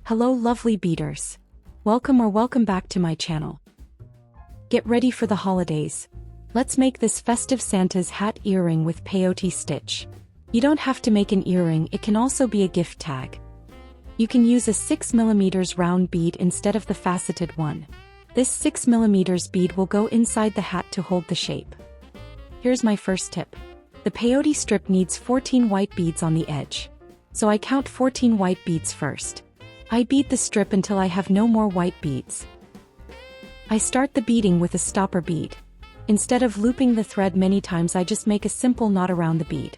Hello lovely beaders. Welcome back to my channel. Get ready for the holidays. Let's make this festive Santa's hat earring with peyote stitch. You don't have to make an earring, it can also be a gift tag. You can use a 6mm round bead instead of the faceted one. This 6mm bead will go inside the hat to hold the shape. Here's my first tip. The peyote strip needs 14 white beads on the edge. So I count 14 white beads first. I bead the strip until I have no more white beads. I start the beading with a stopper bead. Instead of looping the thread many times, I just make a simple knot around the bead.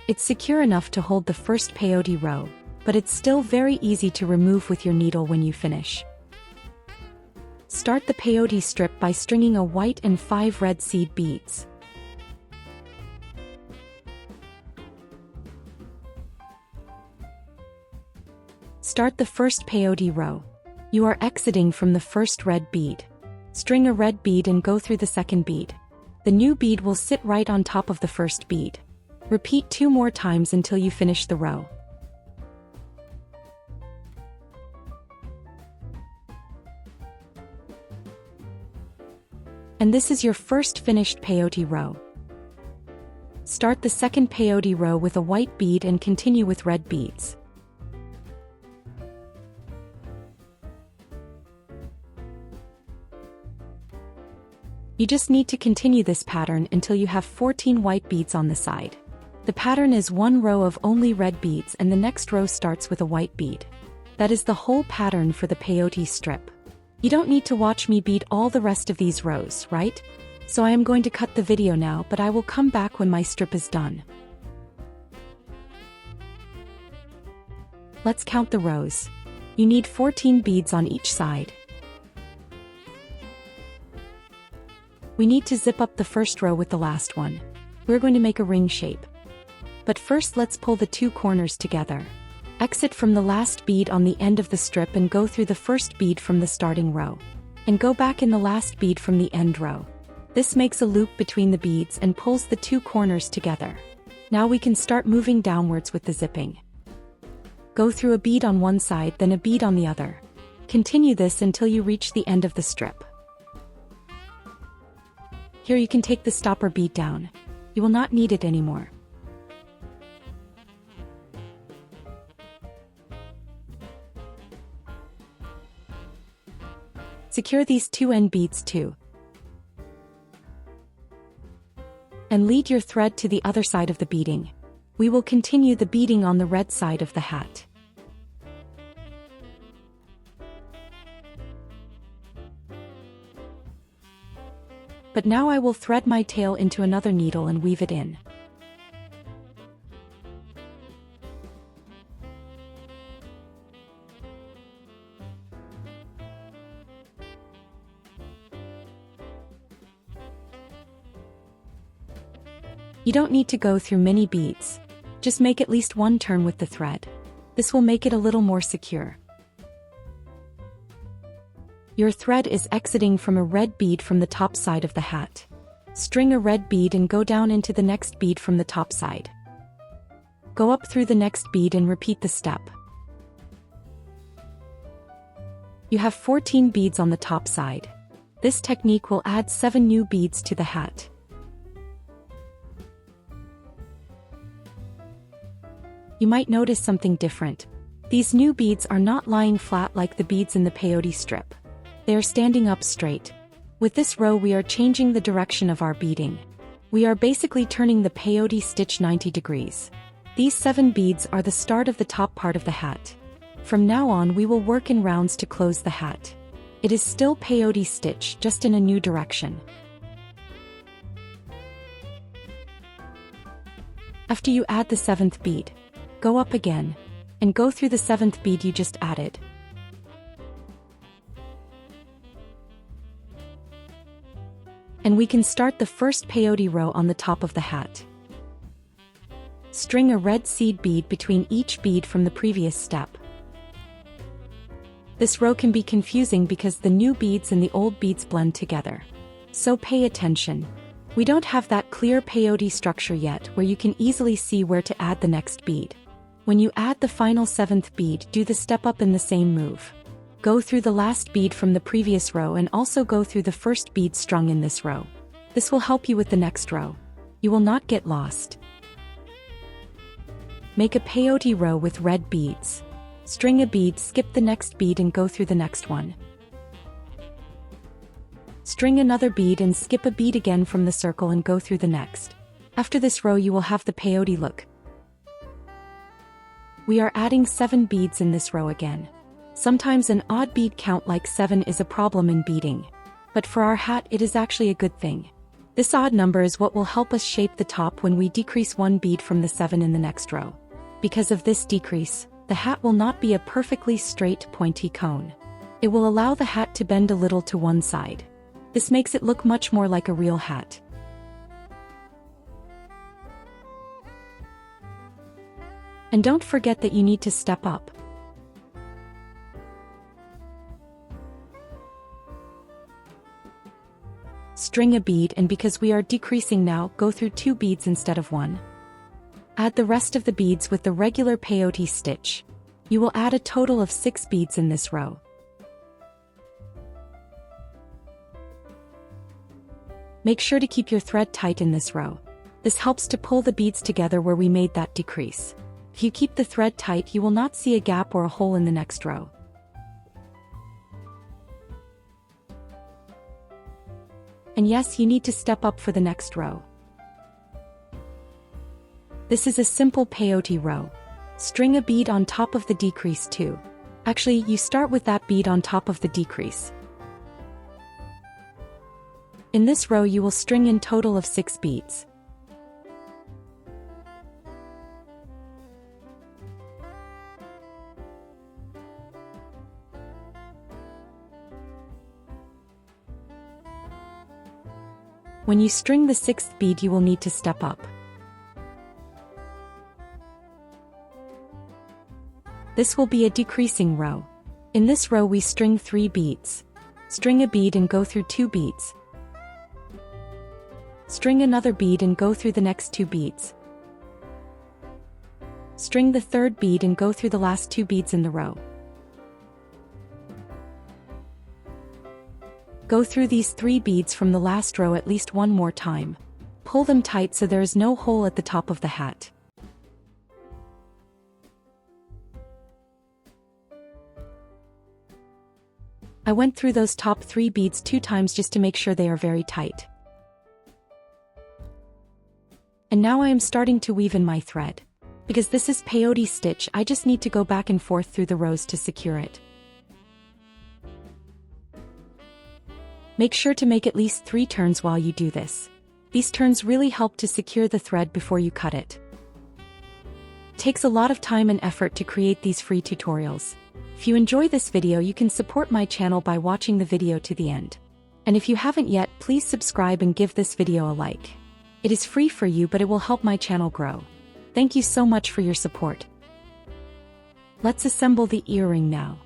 It's secure enough to hold the first peyote row, but it's still very easy to remove with your needle when you finish. Start the peyote strip by stringing a white and 5 red seed beads. Start the first peyote row. You are exiting from the first red bead. String a red bead and go through the second bead. The new bead will sit right on top of the first bead. Repeat 2 more times until you finish the row. And this is your first finished peyote row. Start the second peyote row with a white bead and continue with red beads. You just need to continue this pattern until you have 14 white beads on the side. The pattern is 1 row of only red beads and the next row starts with a white bead. That is the whole pattern for the peyote strip. You don't need to watch me bead all the rest of these rows, right? So I am going to cut the video now, but I will come back when my strip is done. Let's count the rows. You need 14 beads on each side. We need to zip up the first row with the last one. We're going to make a ring shape. But first let's pull the 2 corners together. Exit from the last bead on the end of the strip and go through the first bead from the starting row. And go back in the last bead from the end row. This makes a loop between the beads and pulls the 2 corners together. Now we can start moving downwards with the zipping. Go through a bead on one side, then a bead on the other. Continue this until you reach the end of the strip. Here you can take the stopper bead down. You will not need it anymore. Secure these 2 end beads too. And lead your thread to the other side of the beading. We will continue the beading on the red side of the hat. But now I will thread my tail into another needle and weave it in. You don't need to go through many beads. Just make at least 1 turn with the thread. This will make it a little more secure. Your thread is exiting from a red bead from the top side of the hat. String a red bead and go down into the next bead from the top side. Go up through the next bead and repeat the step. You have 14 beads on the top side. This technique will add 7 new beads to the hat. You might notice something different. These new beads are not lying flat like the beads in the peyote strip. They are standing up straight. With this row we are changing the direction of our beading. We are basically turning the peyote stitch 90 degrees. These 7 beads are the start of the top part of the hat. From now on we will work in rounds to close the hat. It is still peyote stitch, just in a new direction. After you add the 7th bead, go up again, and go through the 7th bead you just added. And we can start the first peyote row on the top of the hat. String a red seed bead between each bead from the previous step. This row can be confusing because the new beads and the old beads blend together. So pay attention. We don't have that clear peyote structure yet where you can easily see where to add the next bead. When you add the final 7th bead, do the step up in the same move. Go through the last bead from the previous row and also go through the first bead strung in this row. This will help you with the next row. You will not get lost. Make a peyote row with red beads. String a bead, skip the next bead and go through the next one. String another bead and skip a bead again from the circle and go through the next. After this row you will have the peyote look. We are adding 7 beads in this row again. Sometimes an odd bead count like 7 is a problem in beading. But for our hat it is actually a good thing. This odd number is what will help us shape the top when we decrease 1 bead from the 7 in the next row. Because of this decrease, the hat will not be a perfectly straight pointy cone. It will allow the hat to bend a little to one side. This makes it look much more like a real hat. And don't forget that you need to step up. String a bead, and because we are decreasing now, go through 2 beads instead of 1. Add the rest of the beads with the regular peyote stitch. You will add a total of 6 beads in this row. Make sure to keep your thread tight in this row. This helps to pull the beads together where we made that decrease. If you keep the thread tight, you will not see a gap or a hole in the next row. And yes, you need to step up for the next row. This is a simple peyote row. String a bead on top of the decrease too. Actually, you start with that bead on top of the decrease. In this row you will string in total of 6 beads. When you string the 6th bead you will need to step up. This will be a decreasing row. In this row we string 3 beads. String a bead and go through 2 beads. String another bead and go through the next 2 beads. String the 3rd bead and go through the last 2 beads in the row. Go through these 3 beads from the last row at least one more time. Pull them tight so there is no hole at the top of the hat. I went through those top 3 beads 2 times just to make sure they are very tight. And now I am starting to weave in my thread. Because this is peyote stitch, I just need to go back and forth through the rows to secure it. Make sure to make at least 3 turns while you do this. These turns really help to secure the thread before you cut it. It takes a lot of time and effort to create these free tutorials. If you enjoy this video, you can support my channel by watching the video to the end. And if you haven't yet, please subscribe and give this video a like. It is free for you, but it will help my channel grow. Thank you so much for your support. Let's assemble the earring now.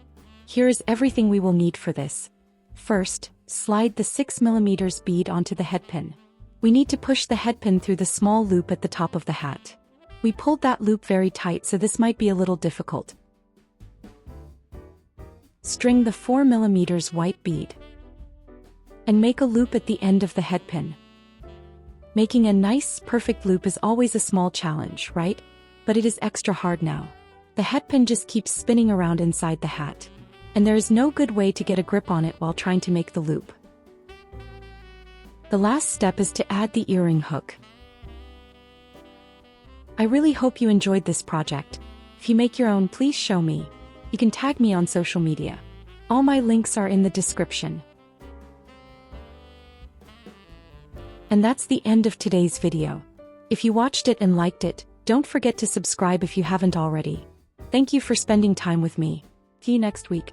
Here is everything we will need for this. First, slide the 6mm bead onto the headpin. We need to push the headpin through the small loop at the top of the hat. We pulled that loop very tight, so this might be a little difficult. String the 4mm white bead. And make a loop at the end of the headpin. Making a nice, perfect loop is always a small challenge, right? But it is extra hard now. The headpin just keeps spinning around inside the hat. And there is no good way to get a grip on it while trying to make the loop. The last step is to add the earring hook. I really hope you enjoyed this project. If you make your own, please show me. You can tag me on social media. All my links are in the description. And that's the end of today's video. If you watched it and liked it, don't forget to subscribe if you haven't already. Thank you for spending time with me. See you next week.